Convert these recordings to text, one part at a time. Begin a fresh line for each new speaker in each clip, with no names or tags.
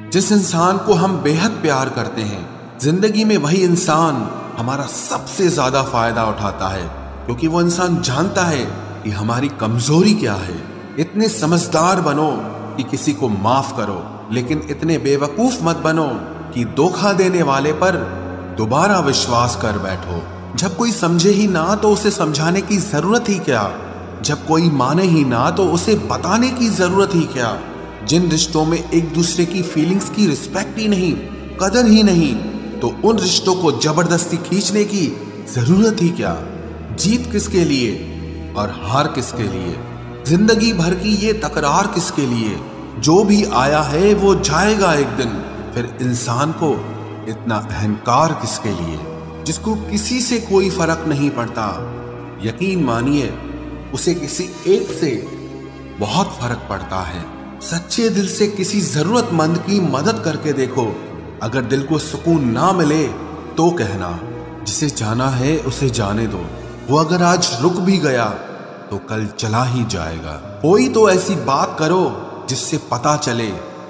जिस इंसान को हम बेहद प्यार करते हैं, जिंदगी में वही इंसान हमारा सबसे ज्यादा फायदा उठाता है, क्योंकि वो इंसान जानता है कि हमारी कमजोरी क्या है। इतने समझदार बनो कि किसी को माफ करो, लेकिन इतने बेवकूफ मत बनो कि धोखा देने वाले पर दोबारा विश्वास कर बैठो। जब कोई समझे ही ना तो उसे समझाने की जरूरत ही क्या, जब कोई माने ही ना तो उसे बताने की जरूरत ही क्या। जिन रिश्तों में एक दूसरे की फीलिंग्स की रिस्पेक्ट ही नहीं, कदर ही नहीं, तो उन रिश्तों को जबरदस्ती खींचने की जरूरत ही क्या। जीत किसके लिए और हार किसके लिए, जिंदगी भर की ये तकरार किसके लिए। जो भी आया है वो जाएगा एक दिन, फिर इंसान को इतना अहंकार किसके लिए, जिसको किसी से कोई फर्क नहीं पड़ता। यकीन मानिए उसे किसी एक से बहुत फर्क पड़ता है। सच्चे दिल से किसी जरूरतमंद की मदद करके देखो। अगर दिल को सुकून ना मिले तो कहना, जिसे जाना है उसे जाने दो। वो अगर आज रुक भी गया तो कल चला ही जाएगा। कोई तो ऐसी बात करो जिससे पता चले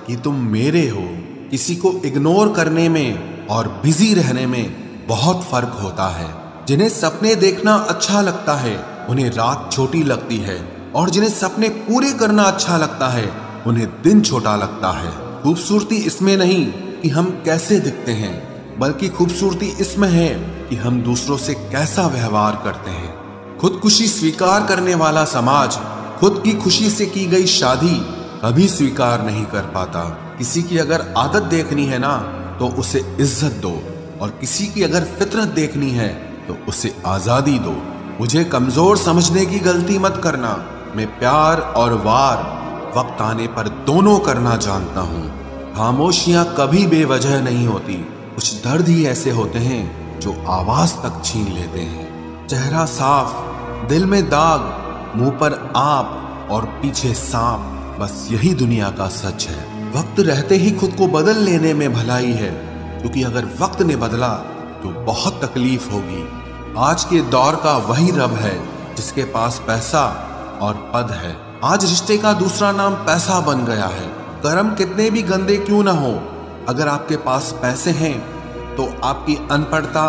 कि तुम मेरे हो। किसी को इग्नोर करने में और बिजी रहने में बहुत फर्क होता है। जिन्हें सपने देखना अच्छा लगता है उन्हें रात छोटी लगती है, और जिन्हें सपने पूरे करना अच्छा लगता है उन्हें दिन छोटा लगता है। खूबसूरती इसमें नहीं कि हम कैसे दिखते हैं, बल्कि खूबसूरती इसमें है कि हम दूसरों से कैसा व्यवहार करते हैं। खुदकुशी स्वीकार करने वाला समाज खुद की खुशी से की गई शादी कभी स्वीकार नहीं कर पाता। किसी की अगर आदत देखनी है ना तो उसे इज्जत दो, और किसी की अगर फितरत देखनी है तो उसे आजादी दो। मुझे कमजोर समझने की गलती मत करना। मैं प्यार और वार वक्त आने पर दोनों करना जानता हूँ। खामोशियां कभी बेवजह नहीं होती। कुछ दर्द ही ऐसे होते हैं जो आवाज तक छीन लेते हैं। चेहरा साफ, दिल में दाग, मुंह पर आप और पीछे सांप, बस यही दुनिया का सच है। वक्त रहते ही खुद को बदल लेने में भलाई है, क्योंकि अगर वक्त ने बदला तो बहुत तकलीफ होगी। आज के दौर का वही रब है जिसके पास पैसा और पद है। आज रिश्ते का दूसरा नाम पैसा बन गया है। कर्म कितने भी गंदे क्यों ना हो, अगर आपके पास पैसे हैं तो आपकी अनपढ़ता,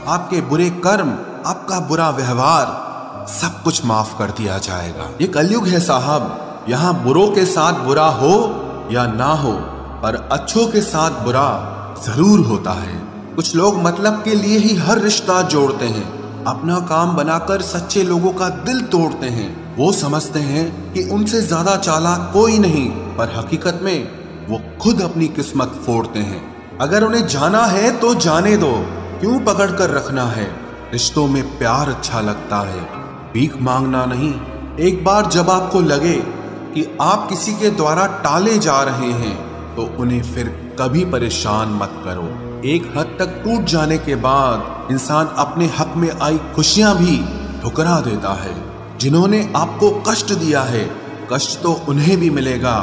आपके बुरे कर्म, आपका बुरा व्यवहार सब कुछ माफ कर दिया जाएगा। ये कलयुग है साहब, यहाँ बुरों के साथ बुरा हो या ना हो, पर अच्छों के साथ बुरा जरूर होता है। कुछ लोग मतलब के लिए ही हर रिश्ता जोड़ते हैं, अपना काम बनाकर सच्चे लोगों का दिल तोड़ते हैं। वो समझते हैं कि उनसे ज्यादा चालाक कोई नहीं, पर हकीकत में वो खुद अपनी किस्मत फोड़ते हैं। अगर उन्हें जाना है तो जाने दो, क्यों पकड़ कर रखना है। रिश्तों में प्यार अच्छा लगता है, भीख मांगना नहीं। एक बार जब आपको लगे कि आप किसी के द्वारा टाले जा रहे हैं तो उन्हें फिर कभी परेशान मत करो। एक हद तक टूट जाने के बाद इंसान अपने हक में आई खुशियां भी ठुकरा देता है। जिन्होंने आपको कष्ट दिया है, कष्ट तो उन्हें भी मिलेगा,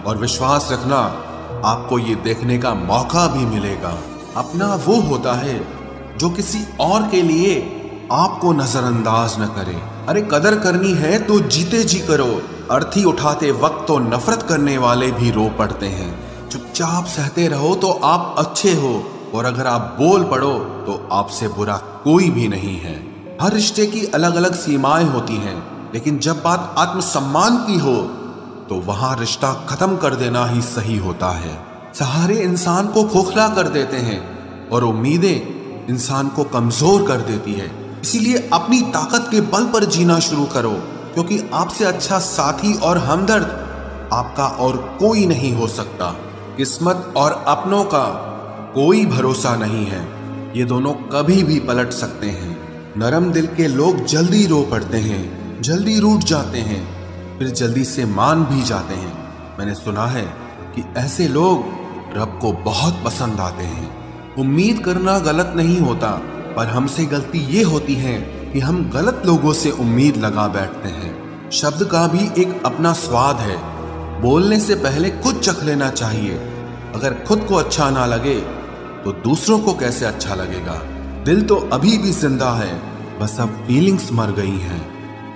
और विश्वास रखना आपको ये देखने का मौका भी मिलेगा। अपना वो होता है जो किसी और के लिए आपको नजरअंदाज न करे। अरे कदर करनी है तो जीते जी करो। अर्थी उठाते वक्त तो नफरत करने वाले भी रो पड़ते हैं। चुपचाप सहते रहो तो आप अच्छे हो, और अगर आप बोल पड़ो तो आपसे बुरा कोई भी नहीं है। हर रिश्ते की अलग अलग सीमाएं होती हैं, लेकिन जब बात आत्मसम्मान की हो तो वहां रिश्ता खत्म कर देना ही सही होता है। सहारे इंसान को खोखला कर देते हैं और उम्मीदें इंसान को कमजोर कर देती है। इसीलिए अपनी ताकत के बल पर जीना शुरू करो, क्योंकि आपसे अच्छा साथी और हमदर्द आपका और कोई नहीं हो सकता। किस्मत और अपनों का कोई भरोसा नहीं है, ये दोनों कभी भी पलट सकते हैं। नरम दिल के लोग जल्दी रो पड़ते हैं, जल्दी रूठ जाते हैं, फिर जल्दी से मान भी जाते हैं। मैंने सुना है कि ऐसे लोग रब को बहुत पसंद आते हैं। उम्मीद करना गलत नहीं होता, पर हमसे गलती ये होती है कि हम गलत लोगों से उम्मीद लगा बैठते हैं। शब्द का भी एक अपना स्वाद है, बोलने से पहले खुद चख लेना चाहिए। अगर खुद को अच्छा ना लगे तो दूसरों को कैसे अच्छा लगेगा। दिल तो अभी भी जिंदा है, बस अब फीलिंग्स मर गई हैं।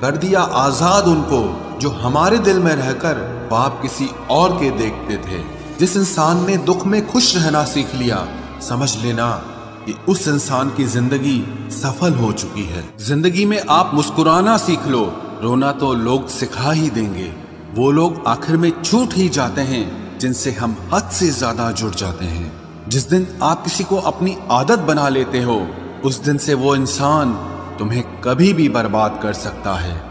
कर दिया आजाद उनको जो हमारे दिल में रहकर ख्वाब किसी और के देखते थे। जिस इंसान ने दुख में खुश रहना सीख लिया, समझ लेना कि उस इंसान की जिंदगी सफल हो चुकी है। जिंदगी में आप मुस्कुराना सीख लो, रोना तो लोग सिखा ही देंगे। वो लोग आखिर में छूट ही जाते हैं जिनसे हम हद से ज्यादा जुड़ जाते हैं। जिस दिन आप किसी को अपनी आदत बना लेते हो, उस दिन से वो इंसान तुम्हें कभी भी बर्बाद कर सकता है।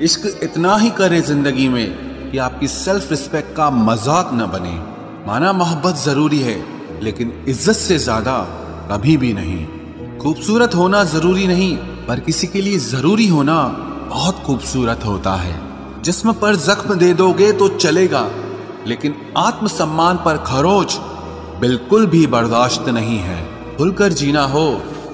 इश्क इतना ही करे जिंदगी में कि आपकी सेल्फ रिस्पेक्ट का मजाक न बने। माना मोहब्बत जरूरी है, लेकिन इज्जत से ज्यादा कभी भी नहीं। खूबसूरत होना जरूरी नहीं, पर किसी के लिए जरूरी होना बहुत खूबसूरत होता है। जिस्म पर जख्म दे दोगे तो चलेगा, लेकिन आत्मसम्मान पर खरोच बिल्कुल भी बर्दाश्त नहीं है। खुलकर जीना हो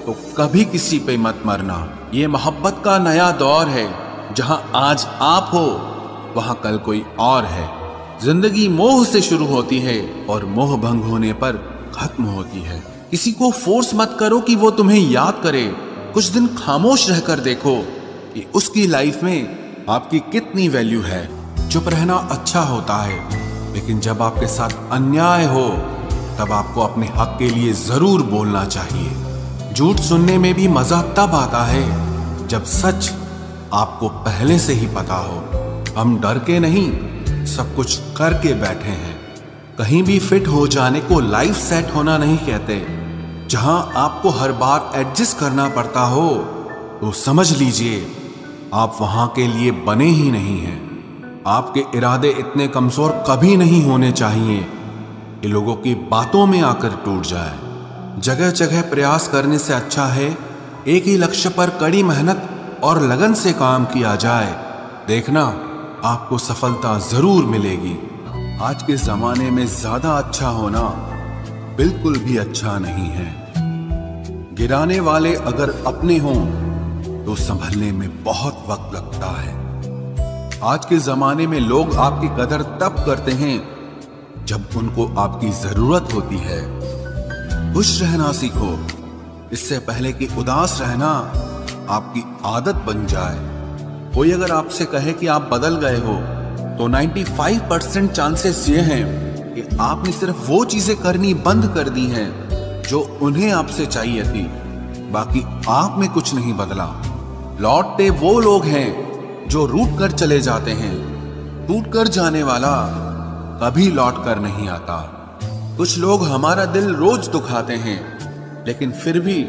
तो कभी किसी पे मत मरना। ये मोहब्बत का नया दौर है, जहां आज आप हो वहां कल कोई और है। जिंदगी मोह से शुरू होती है और मोह भंग होने पर खत्म होती है। किसी को फोर्स मत करो कि वो तुम्हें याद करे। कुछ दिन खामोश रहकर देखो कि उसकी लाइफ में आपकी कितनी वैल्यू है। चुप रहना अच्छा होता है, लेकिन जब आपके साथ अन्याय हो तब आपको अपने हक के लिए जरूर बोलना चाहिए। झूठ सुनने में भी मजा तब आता है जब सच आपको पहले से ही पता हो। हम डर के नहीं, सब कुछ करके बैठे हैं। कहीं भी फिट हो जाने को लाइफ सेट होना नहीं कहते। जहां आपको हर बार एडजस्ट करना पड़ता हो तो समझ लीजिए आप वहां के लिए बने ही नहीं हैं। आपके इरादे इतने कमजोर कभी नहीं होने चाहिए कि लोगों की बातों में आकर टूट जाए। जगह जगह प्रयास करने से अच्छा है एक ही लक्ष्य पर कड़ी मेहनत और लगन से काम किया जाए। देखना आपको सफलता जरूर मिलेगी। आज के जमाने में ज्यादा अच्छा होना बिल्कुल भी अच्छा नहीं है। गिराने वाले अगर अपने हों तो संभलने में बहुत वक्त लगता है। आज के जमाने में लोग आपकी कदर तब करते हैं जब उनको आपकी जरूरत होती है। खुश रहना सीखो, इससे पहले कि उदास रहना आपकी आदत बन जाए। कोई अगर आपसे कहे कि आप बदल गए हो तो 95% चांसेस ये हैं कि आपने सिर्फ वो चीजें करनी बंद कर दी हैं जो उन्हें आपसे चाहिए थी। बाकी आप में कुछ नहीं बदला। लौटते वो लोग हैं जो रूठ कर चले जाते हैं। टूट कर जाने वाला कभी लौट कर नहीं आता। कुछ लोग हमारा दिल रोज दुखाते हैं, लेकिन फिर भी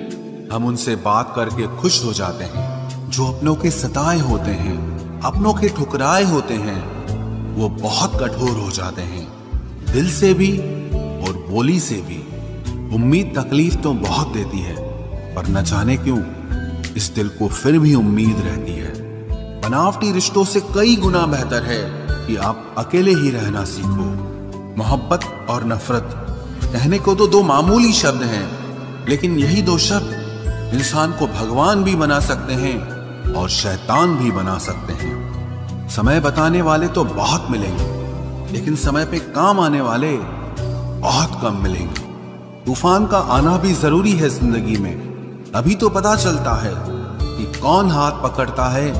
हम उनसे बात करके खुश हो जाते हैं। जो अपनों के सताए होते हैं, अपनों के ठुकराए होते हैं, वो बहुत कठोर हो जाते हैं, दिल से भी और बोली से भी। उम्मीद तकलीफ तो बहुत देती है, पर न जाने क्यों इस दिल को फिर भी उम्मीद रहती है। बनावटी रिश्तों से कई गुना बेहतर है कि आप अकेले ही रहना सीखो। मोहब्बत और नफरत कहने को तो दो मामूली शब्द हैं, लेकिन यही दो शब्द इंसान को भगवान भी बना सकते हैं और शैतान भी बना सकते हैं। समय बताने वाले तो बहुत मिलेंगे, लेकिन समय पे काम आने वाले बहुत कम मिलेंगे। तूफान का आना भी जरूरी है जिंदगी में, अभी तो पता चलता है कि कौन हाथ पकड़ता है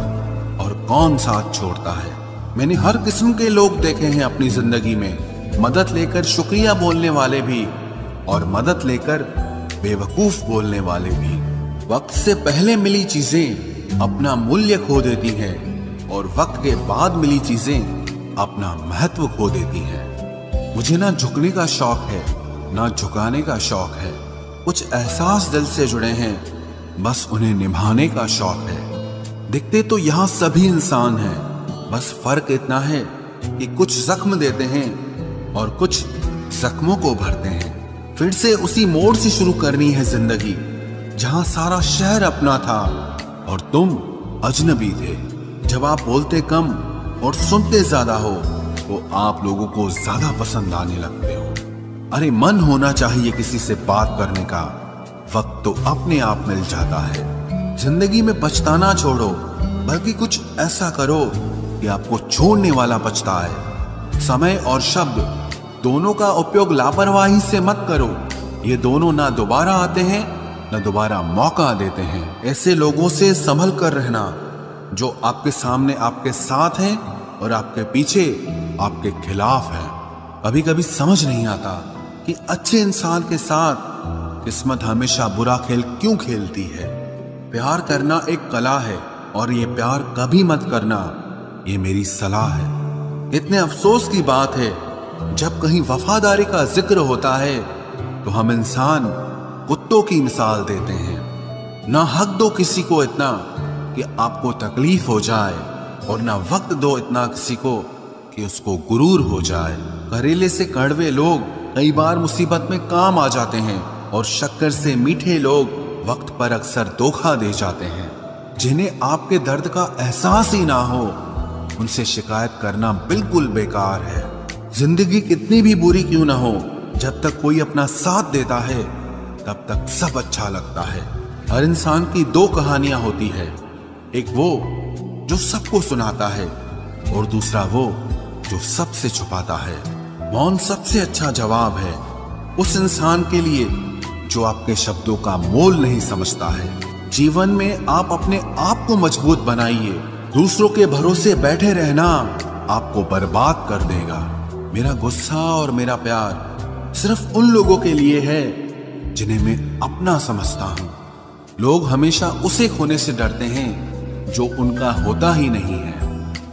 और कौन साथ छोड़ता है। मैंने हर किस्म के लोग देखे हैं अपनी जिंदगी में, मदद लेकर शुक्रिया बोलने वाले भी और मदद लेकर बेवकूफ बोलने वाले भी। वक्त से पहले मिली चीजें अपना मूल्य खो देती हैं और वक्त के बाद मिली चीजें अपना महत्व खो देती हैं। मुझे ना झुकने का शौक है, ना झुकाने का शौक है। कुछ एहसास दिल से जुड़े हैं, बस उन्हें निभाने का शौक है। दिखते तो यहाँ सभी इंसान हैं, बस फर्क इतना है कि कुछ जख्म देते हैं और कुछ जख्मों को भरते हैं। फिर से उसी मोड़ से शुरू करनी है जिंदगी, जहां सारा शहर अपना था और तुम अजनबी थे। जब आप बोलते कम और सुनते ज्यादा हो तो आप लोगों को ज्यादा पसंद आने लगते हो। अरे मन होना चाहिए किसी से बात करने का, वक्त तो अपने आप मिल जाता है। जिंदगी में पछताना छोड़ो, बल्कि कुछ ऐसा करो कि आपको छोड़ने वाला पछताए। समय और शब्द दोनों का उपयोग लापरवाही से मत करो। ये दोनों ना दोबारा आते हैं ना दोबारा मौका देते हैं। ऐसे लोगों से संभल कर रहना जो आपके सामने आपके साथ हैं और आपके पीछे आपके खिलाफ हैं। कभी कभी समझ नहीं आता कि अच्छे इंसान के साथ किस्मत हमेशा बुरा खेल क्यों खेलती है। प्यार करना एक कला है और ये प्यार कभी मत करना, ये मेरी सलाह है। इतने अफसोस की बात है, जब कहीं वफादारी का जिक्र होता है तो हम इंसान कुत्तों की मिसाल देते हैं। ना हक दो किसी को इतना कि आपको तकलीफ हो जाए, और ना वक्त दो इतना किसी को कि उसको गुरूर हो जाए। करेले से कड़वे लोग कई बार मुसीबत में काम आ जाते हैं, और शक्कर से मीठे लोग वक्त पर अक्सर धोखा दे जाते हैं। जिन्हें आपके दर्द का एहसास ही ना हो, उनसे शिकायत करना बिल्कुल बेकार है। जिंदगी कितनी भी बुरी क्यों ना हो, जब तक कोई अपना साथ देता है तब तक सब अच्छा लगता है। हर इंसान की दो कहानियां होती है, एक वो जो सबको सुनाता है और दूसरा वो जो सबसे छुपाता है। मौन सबसे अच्छा जवाब है उस इंसान के लिए जो आपके शब्दों का मोल नहीं समझता है। जीवन में आप अपने आप को मजबूत बनाइए, दूसरों के भरोसे बैठे रहना आपको बर्बाद कर देगा। मेरा गुस्सा और मेरा प्यार सिर्फ उन लोगों के लिए है जिन्हें मैं अपना समझता हूं। लोग हमेशा उसे खोने से डरते हैं जो उनका होता ही नहीं है।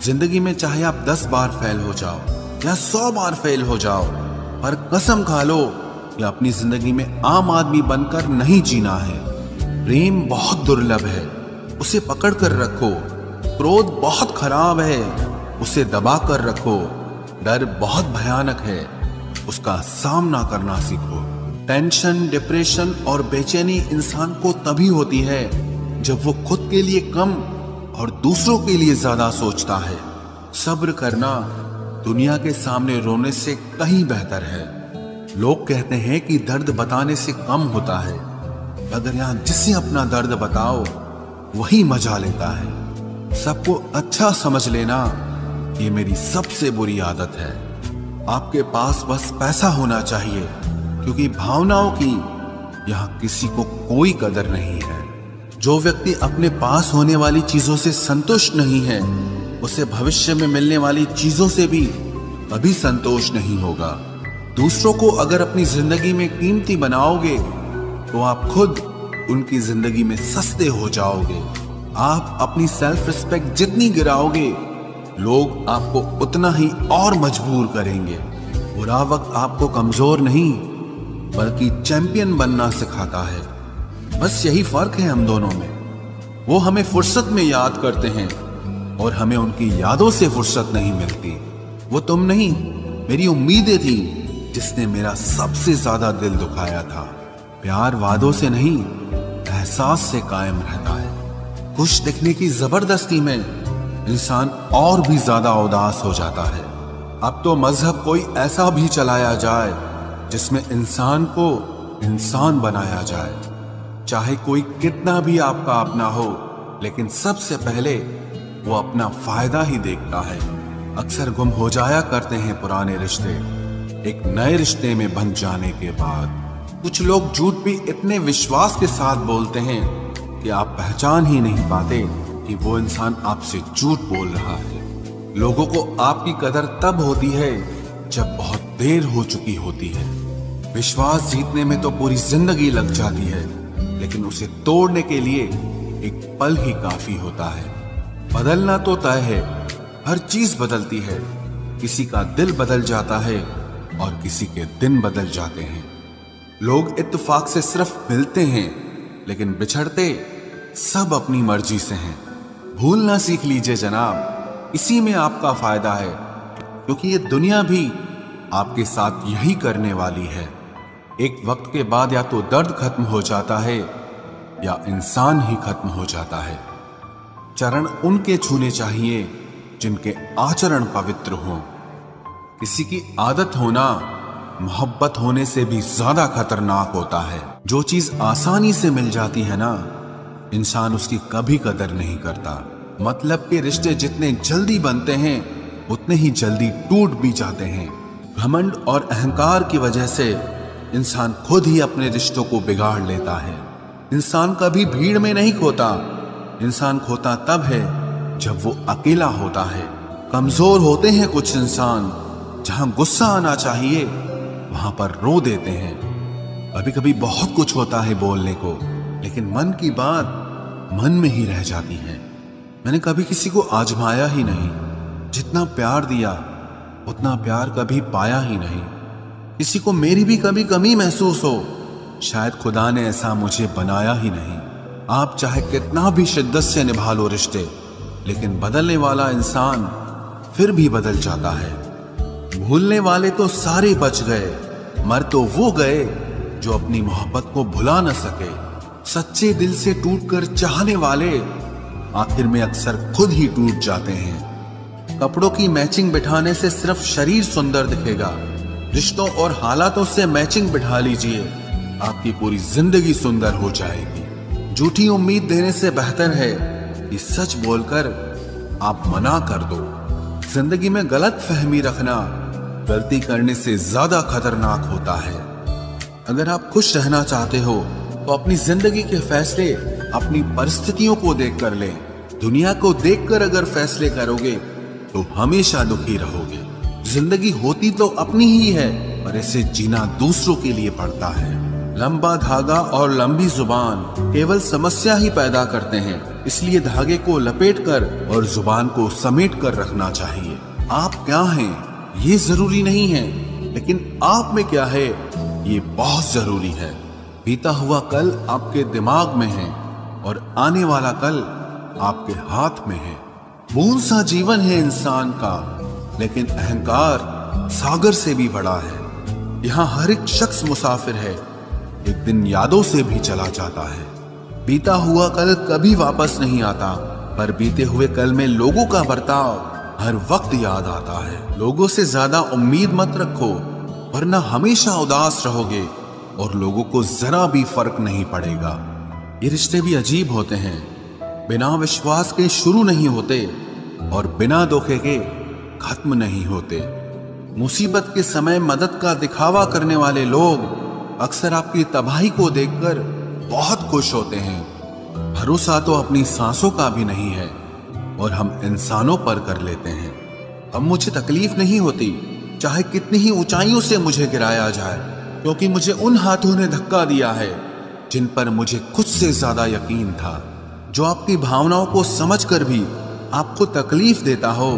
जिंदगी में चाहे आप 10 बार फेल हो जाओ या 100 बार फेल हो जाओ, पर कसम खा लो कि अपनी जिंदगी में आम आदमी बनकर नहीं जीना है। प्रेम बहुत दुर्लभ है, उसे पकड़ कर रखो। क्रोध बहुत खराब है, उसे दबा कर रखो। डर बहुत भयानक है, उसका सामना करना सीखो। टेंशन, डिप्रेशन और बेचैनी इंसान को तभी होती है जब वो खुद के लिए कम और दूसरों के लिए ज्यादा सोचता है। सब्र करना दुनिया के सामने रोने से कहीं बेहतर है। लोग कहते हैं कि दर्द बताने से कम होता है, अगर यहां जिसे अपना दर्द बताओ वही मजा लेता है। सबको अच्छा समझ लेना ये मेरी सबसे बुरी आदत है। आपके पास बस पैसा होना चाहिए, क्योंकि भावनाओं की यहां किसी को कोई कदर नहीं है। जो व्यक्ति अपने पास होने वाली चीजों से संतुष्ट नहीं है, उसे भविष्य में मिलने वाली चीजों से भी कभी संतोष नहीं होगा। दूसरों को अगर अपनी जिंदगी में कीमती बनाओगे तो आप खुद उनकी जिंदगी में सस्ते हो जाओगे। आप अपनी सेल्फ रिस्पेक्ट जितनी गिराओगे, लोग आपको उतना ही और मजबूर करेंगे। बुरा वक्त आपको कमजोर नहीं बल्कि चैंपियन बनना सिखाता है। बस यही फर्क है हम दोनों में। वो हमें फुर्सत में याद करते हैं और हमें उनकी यादों से फुर्सत नहीं मिलती। वो तुम नहीं, मेरी उम्मीदें थी जिसने मेरा सबसे ज्यादा दिल दुखाया था। प्यार वादों से नहीं, एहसास से कायम रहता है। खुश दिखने की जबरदस्ती में इंसान और भी ज्यादा उदास हो जाता है। अब तो मजहब कोई ऐसा भी चलाया जाए जिसमें इंसान को इंसान बनाया जाए। चाहे कोई कितना भी आपका अपना हो, लेकिन सबसे पहले वो अपना फायदा ही देखता है। अक्सर गुम हो जाया करते हैं पुराने रिश्ते एक नए रिश्ते में बन जाने के बाद। कुछ लोग झूठ भी इतने विश्वास के साथ बोलते हैं कि आप पहचान ही नहीं पाते कि वो इंसान आपसे झूठ बोल रहा है। लोगों को आपकी कदर तब होती है जब बहुत देर हो चुकी होती है। विश्वास जीतने में तो पूरी जिंदगी लग जाती है, लेकिन उसे तोड़ने के लिए एक पल ही काफी होता है। बदलना तो तय है, हर चीज बदलती है। किसी का दिल बदल जाता है और किसी के दिन बदल जाते हैं। लोग इत्तेफाक से सिर्फ मिलते हैं, लेकिन बिछड़ते सब अपनी मर्जी से हैं। भूलना सीख लीजिए जनाब, इसी में आपका फायदा है, क्योंकि ये दुनिया भी आपके साथ यही करने वाली है। एक वक्त के बाद या तो दर्द खत्म हो जाता है या इंसान ही खत्म हो जाता है। चरण उनके छूने चाहिए जिनके आचरण पवित्र हों। किसी की आदत होना मोहब्बत होने से भी ज्यादा खतरनाक होता है। जो चीज आसानी से मिल जाती है ना, इंसान उसकी कभी कदर नहीं करता। मतलब के रिश्ते जितने जल्दी बनते हैं उतने ही जल्दी टूट भी जाते हैं। घमंड और अहंकार की वजह से इंसान खुद ही अपने रिश्तों को बिगाड़ लेता है। इंसान कभी भीड़ में नहीं खोता, इंसान खोता तब है जब वो अकेला होता है। कमजोर होते हैं कुछ इंसान, जहां गुस्सा आना चाहिए वहां पर रो देते हैं। कभी कभी बहुत कुछ होता है बोलने को, लेकिन मन की बात मन में ही रह जाती है। मैंने कभी किसी को आजमाया ही नहीं, जितना प्यार दिया उतना प्यार कभी पाया ही नहीं। किसी को मेरी भी कभी कमी महसूस हो, शायद खुदा ने ऐसा मुझे बनाया ही नहीं। आप चाहे कितना भी शिद्दत से निभा लो रिश्ते, लेकिन बदलने वाला इंसान फिर भी बदल जाता है। भूलने वाले तो सारे बच गए, मर तो वो गए जो अपनी मोहब्बत को भुला न सके। सच्चे दिल से टूटकर चाहने वाले आखिर में अक्सर खुद ही टूट जाते हैं। कपड़ों की मैचिंग बिठाने से सिर्फ शरीर सुंदर दिखेगा, रिश्तों और हालातों से मैचिंग बिठा लीजिए, आपकी पूरी जिंदगी सुंदर हो जाएगी। झूठी उम्मीद देने से बेहतर है कि सच बोलकर आप मना कर दो। जिंदगी में गलत फहमी रखना गलती करने से ज्यादा खतरनाक होता है। अगर आप खुश रहना चाहते हो तो अपनी जिंदगी के फैसले अपनी परिस्थितियों को देखकर लें। दुनिया को देखकर अगर फैसले करोगे तो हमेशा दुखी रहोगे। जिंदगी होती तो अपनी ही है, पर इसे जीना दूसरों के लिए पड़ता है। लंबा धागा और लंबी जुबान केवल समस्या ही पैदा करते हैं, इसलिए धागे को लपेटकर और जुबान को समेट कर रखना चाहिए। आप क्या हैं ये जरूरी नहीं है, लेकिन आप में क्या है ये बहुत जरूरी है। बीता हुआ कल आपके दिमाग में है और आने वाला कल आपके हाथ में है। बूंद सा जीवन है इंसान का, लेकिन अहंकार सागर से भी बड़ा है। यहाँ हर एक शख्स मुसाफिर है, एक दिन यादों से भी चला जाता है। बीता हुआ कल कभी वापस नहीं आता, पर बीते हुए कल में लोगों का बर्ताव हर वक्त याद आता है। लोगों से ज्यादा उम्मीद मत रखो, वरना हमेशा उदास रहोगे और लोगों को जरा भी फर्क नहीं पड़ेगा। ये रिश्ते भी अजीब होते हैं, बिना विश्वास के शुरू नहीं होते और बिना धोखे के खत्म नहीं होते। मुसीबत के समय मदद का दिखावा करने वाले लोग अक्सर आपकी तबाही को देखकर बहुत खुश होते हैं। भरोसा तो अपनी सांसों का भी नहीं है और हम इंसानों पर कर लेते हैं। अब मुझे तकलीफ नहीं होती चाहे कितनी ही ऊंचाइयों से मुझे गिराया जाए, क्योंकि मुझे उन हाथों ने धक्का दिया है जिन पर मुझे खुद से ज्यादा यकीन था। जो आपकी भावनाओं को समझकर भी आपको तकलीफ देता हो,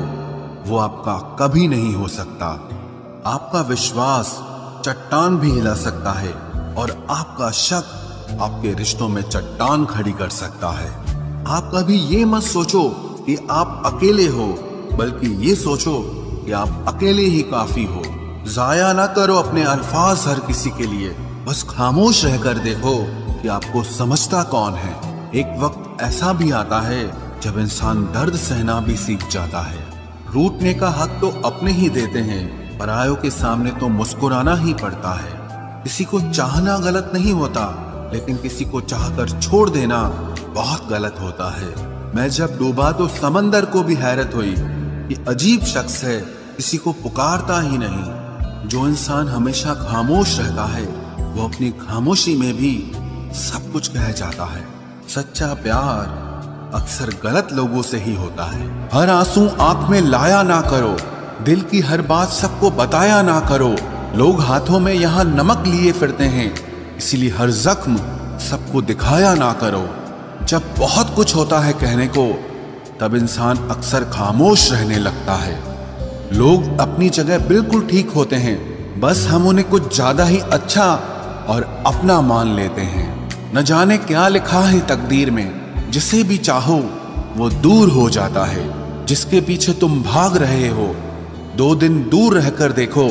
वो आपका कभी नहीं हो सकता। आपका विश्वास चट्टान भी हिला सकता है और आपका शक आपके रिश्तों में चट्टान खड़ी कर सकता है। आप कभी ये मत सोचो कि आप अकेले हो, बल्कि ये सोचो कि आप अकेले ही काफी हो। जाया ना करो अपने अल्फाज हर किसी के लिए, बस खामोश रहकर देखो कि आपको समझता कौन है। एक वक्त ऐसा भी आता है जब इंसान दर्द सहना भी सीख जाता है। रूठने का हक तो अपने ही देते हैं, परायों के सामने तो मुस्कुराना ही पड़ता है। किसी को चाहना गलत नहीं होता, लेकिन किसी को चाहकर छोड़ देना बहुत गलत होता है। मैं जब डूबा तो समंदर को भी हैरत हुई, ये अजीब शख्स है, किसी को पुकारता ही नहीं। जो इंसान हमेशा खामोश रहता है, वो अपनी खामोशी में भी सब कुछ कह जाता है। सच्चा प्यार अक्सर गलत लोगों से ही होता है। हर आंसू आंख में लाया ना करो, दिल की हर बात सबको बताया ना करो। लोग हाथों में यहाँ नमक लिए फिरते हैं, इसीलिए हर जख्म सबको दिखाया ना करो। जब बहुत कुछ होता है कहने को, तब इंसान अक्सर खामोश रहने लगता है। लोग अपनी जगह बिल्कुल ठीक होते हैं, बस हम उन्हें कुछ ज्यादा ही अच्छा और अपना मान लेते हैं। न जाने क्या लिखा है तकदीर में, जिसे भी चाहो वो दूर हो जाता है। जिसके पीछे तुम भाग रहे हो, 2 दिन दूर रहकर देखो,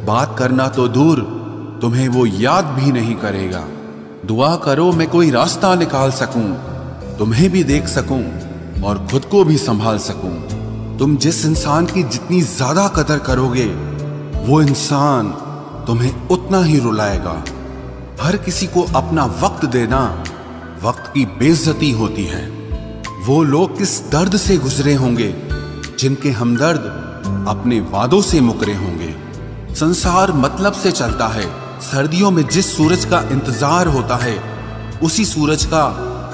बात करना तो दूर, तुम्हें वो याद भी नहीं करेगा। दुआ करो मैं कोई रास्ता निकाल सकूं, तुम्हें भी देख सकूं और खुद को भी संभाल सकूं। तुम जिस इंसान की जितनी ज्यादा कदर करोगे, वो इंसान तुम्हें उतना ही रुलाएगा। हर किसी को अपना वक्त देना वक्त की बेइज्जती होती है। वो लोग किस दर्द से गुजरे होंगे जिनके हमदर्द अपने वादों से मुकरे होंगे। संसार मतलब से चलता है। सर्दियों में जिस सूरज का इंतजार होता है, उसी सूरज का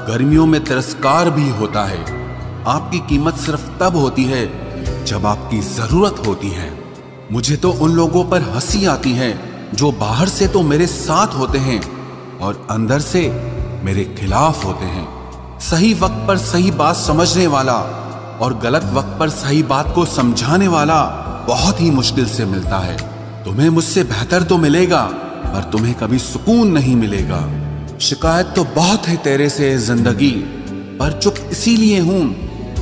गर्मियों में तिरस्कार भी होता है। आपकी कीमत सिर्फ तब होती है जब आपकी जरूरत होती है। मुझे तो उन लोगों पर हंसी आती है जो बाहर से तो मेरे साथ होते हैं और अंदर से मेरे खिलाफ होते हैं। सही वक्त पर सही बात समझने वाला और गलत वक्त पर सही बात को समझाने वाला बहुत ही मुश्किल से मिलता है। तुम्हें मुझसे बेहतर तो मिलेगा, पर तुम्हें कभी सुकून नहीं मिलेगा। शिकायत तो बहुत है तेरे से जिंदगी, पर चुप इसीलिए हूं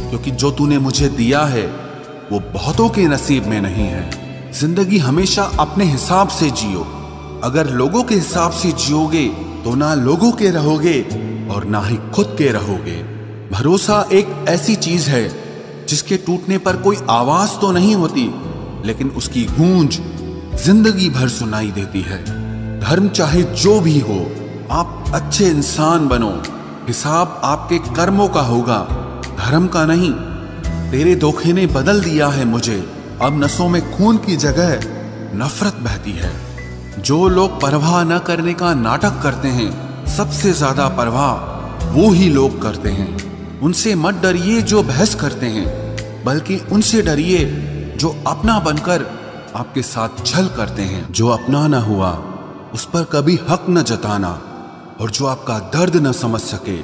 क्योंकि जो तूने मुझे दिया है वो बहुतों के नसीब में नहीं है। जिंदगी हमेशा अपने हिसाब से जियो। अगर लोगों के हिसाब से जियोगे तो ना लोगों के रहोगे और ना ही खुद के रहोगे। भरोसा एक ऐसी चीज है जिसके टूटने पर कोई आवाज तो नहीं होती, लेकिन उसकी गूंज जिंदगी भर सुनाई देती है। धर्म चाहे जो भी हो, आप अच्छे इंसान बनो। हिसाब आपके कर्मों का होगा, धर्म का नहीं। तेरे धोखे ने बदल दिया है मुझे। अब नसों में खून की जगह नफरत बहती है। जो लोग परवाह न करने का नाटक करते हैं, सबसे ज्यादा परवाह वो ही लोग करते हैं। उनसे मत डरिए जो बहस करते हैं, बल्कि उनसे डरिए जो अपना बनकर आपके साथ छल करते हैं। जो अपना न हुआ उस पर कभी हक न जताना, और जो आपका दर्द न समझ सके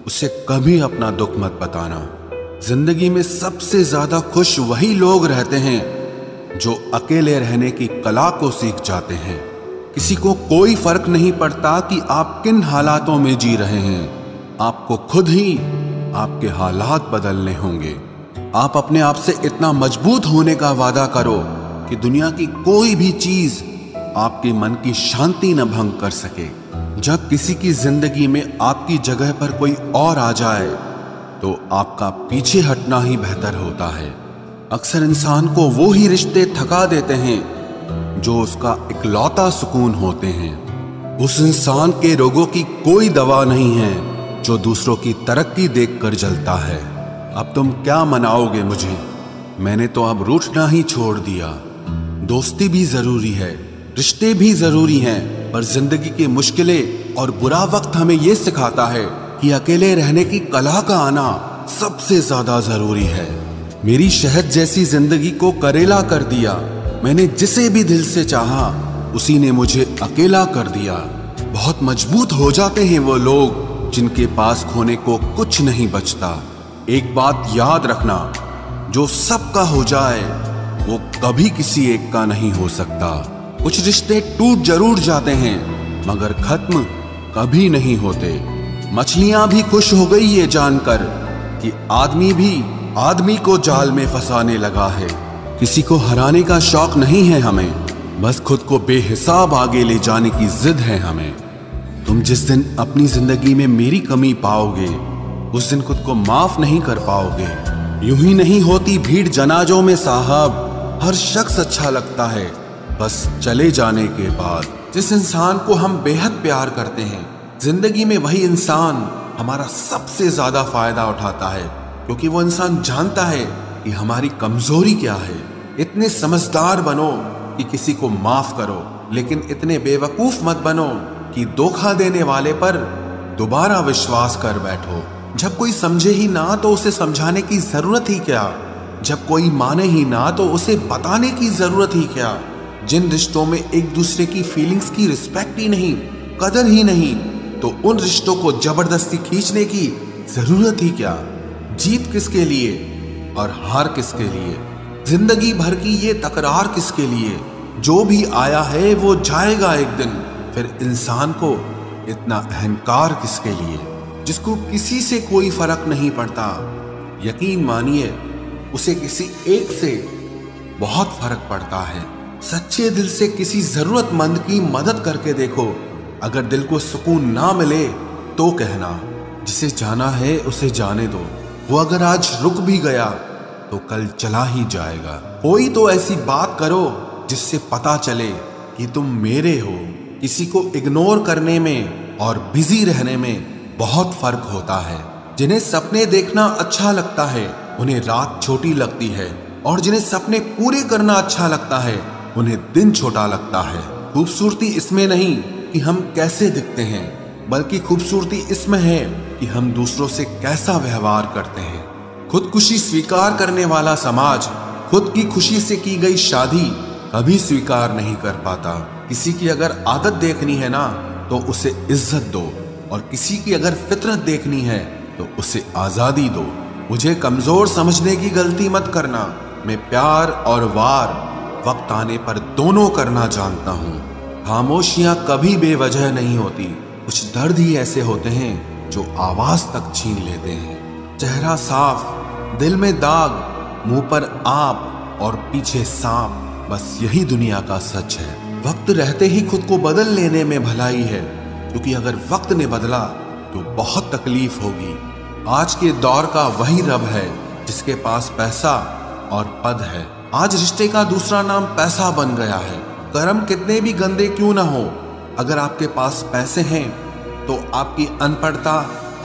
उसे कभी अपना दुख मत बताना। जिंदगी में सबसे ज्यादा खुश वही लोग रहते हैं जो अकेले रहने की कला को सीख जाते हैं। किसी को कोई फर्क नहीं पड़ता कि आप किन हालातों में जी रहे हैं। आपको खुद ही आपके हालात बदलने होंगे। आप अपने आप से इतना मजबूत होने का वादा करो कि दुनिया की कोई भी चीज आपके मन की शांति न भंग कर सके। जब किसी की जिंदगी में आपकी जगह पर कोई और आ जाए तो आपका पीछे हटना ही बेहतर होता है। अक्सर इंसान को वो ही रिश्ते थका देते हैं जो उसका इकलौता सुकून होते हैं। उस इंसान के रोगों की कोई दवा नहीं है जो दूसरों की तरक्की देखकर जलता है। अब तुम क्या मनाओगे मुझे? मैंने तो अब रूठना ही छोड़ दिया। दोस्ती भी जरूरी है, रिश्ते भी जरूरी हैं, पर जिंदगी की मुश्किलें और बुरा वक्त हमें ये सिखाता है कि अकेले रहने की कला का आना सबसे ज्यादा जरूरी है। मेरी शहद जैसी जिंदगी को करेला कर दिया। मैंने जिसे भी दिल से चाहा उसी ने मुझे अकेला कर दिया। बहुत मजबूत हो जाते हैं वो लोग जिनके पास खोने को कुछ नहीं बचता। एक बात याद रखना, जो सबका हो जाए वो कभी किसी एक का नहीं हो सकता। कुछ रिश्ते टूट जरूर जाते हैं मगर खत्म कभी नहीं होते। मछलियां भी खुश हो गई ये जानकर कि आदमी भी आदमी को जाल में फंसाने लगा है। किसी को हराने का शौक नहीं है हमें, बस खुद को बेहिसाब आगे ले जाने की जिद है हमें। तुम जिस दिन अपनी जिंदगी में मेरी कमी पाओगे उस दिन खुद को माफ नहीं कर पाओगे। यूं ही नहीं होती भीड़ जनाजों में साहब, हर शख्स अच्छा लगता है बस चले जाने के बाद। जिस इंसान को हम बेहद प्यार करते हैं, जिंदगी में वही इंसान हमारा सबसे ज्यादा फायदा उठाता है, क्योंकि वो इंसान जानता है कि हमारी कमजोरी क्या है। इतने समझदार बनो कि किसी को माफ करो, लेकिन इतने बेवकूफ मत बनो कि धोखा देने वाले पर दोबारा विश्वास कर बैठो। जब कोई समझे ही ना तो उसे समझाने की जरूरत ही क्या? जब कोई माने ही ना तो उसे बताने की जरूरत ही क्या? जिन रिश्तों में एक दूसरे की फीलिंग्स की रिस्पेक्ट ही नहीं, कदर ही नहीं, तो उन रिश्तों को जबरदस्ती खींचने की जरूरत ही क्या? जीत किसके लिए और हार किसके लिए? जिंदगी भर की ये तकरार किसके लिए? जो भी आया है वो जाएगा एक दिन। फिर इंसान को इतना अहंकार किसके लिए, जिसको किसी से कोई फर्क नहीं पड़ता? यकीन मानिए उसे किसी एक से बहुत फर्क पड़ता है। सच्चे दिल से किसी जरूरतमंद की मदद करके देखो। अगर दिल को सुकून ना मिले तो कहना, जिसे जाना है उसे जाने दो। वो अगर आज रुक भी गया तो कल चला ही जाएगा। कोई तो ऐसी बात करो जिससे पता चले कि तुम मेरे हो। किसी को इग्नोर करने में और बिजी रहने में बहुत फर्क होता है। जिन्हें सपने देखना अच्छा लगता है उन्हें रात छोटी लगती है, और जिन्हें सपने पूरे करना अच्छा लगता है उन्हें दिन छोटा लगता है। खूबसूरती इसमें नहीं कि हम कैसे दिखते हैं, बल्कि खूबसूरती इसमें है कि हम दूसरों से कैसा व्यवहार करते हैं। खुदकुशी स्वीकार करने वाला समाज, खुद की खुशी से की गई शादी कभी स्वीकार नहीं कर पाता। किसी की अगर आदत देखनी है ना तो उसे इज्जत दो, और किसी की अगर फितरत देखनी है तो उसे आजादी दो। मुझे कमजोर समझने की गलती मत करना। मैं प्यार और वार वक्त आने पर दोनों करना जानता हूँ। खामोशियां कभी बेवजह नहीं होती। कुछ दर्द ही ऐसे होते हैं जो आवाज तक छीन लेते हैं। चेहरा साफ, दिल में दाग, मुंह पर आप और पीछे सांप, बस यही दुनिया का सच है। वक्त रहते ही खुद को बदल लेने में भलाई है, क्योंकि अगर वक्त ने बदला तो बहुत तकलीफ होगी। आज के दौर का वही रब है जिसके पास पैसा और पद है। आज रिश्ते का दूसरा नाम पैसा बन गया है। कर्म कितने भी गंदे क्यों ना हो, अगर आपके पास पैसे हैं तो आपकी अनपढ़ता,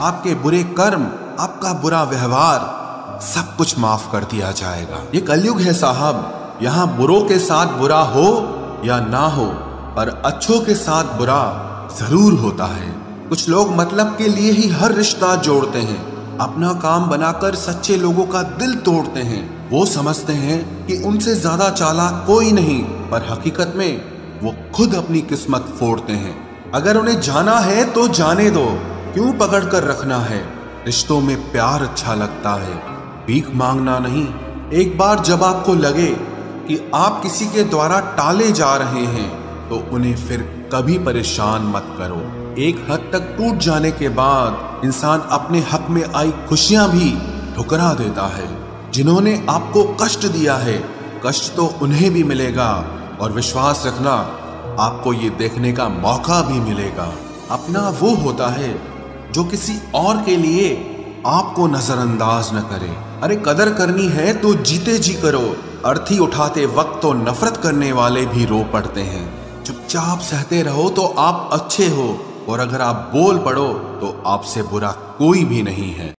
आपके बुरे कर्म, आपका बुरा व्यवहार सब कुछ माफ कर दिया जाएगा। ये कलयुग है साहब, यहाँ बुरों के साथ बुरा हो या ना हो, पर अच्छों के साथ बुरा जरूर होता है। कुछ लोग मतलब के लिए ही हर रिश्ता जोड़ते हैं, अपना काम बनाकर सच्चे लोगों का दिल तोड़ते हैं। वो समझते हैं कि उनसे ज्यादा चालाक कोई नहीं, पर हकीकत में वो खुद अपनी किस्मत फोड़ते हैं। अगर उन्हें जाना है तो जाने दो, क्यों पकड़ कर रखना है। रिश्तों में प्यार अच्छा लगता है, भीख मांगना नहीं। एक बार जब आपको लगे कि आप किसी के द्वारा टाले जा रहे हैं तो उन्हें फिर कभी परेशान मत करो। एक हद तक टूट जाने के बाद इंसान अपने हक में आई खुशियां भी ठुकरा देता है। जिन्होंने आपको कष्ट दिया है, कष्ट तो उन्हें भी मिलेगा, और विश्वास रखना आपको ये देखने का मौका भी मिलेगा। अपना वो होता है जो किसी और के लिए आपको नजरअंदाज न करे। अरे कदर करनी है तो जीते जी करो। अर्थी उठाते वक्त तो नफरत करने वाले भी रो पड़ते हैं। चुपचाप सहते रहो तो आप अच्छे हो, और अगर आप बोल पड़ो तो आपसे बुरा कोई भी नहीं है।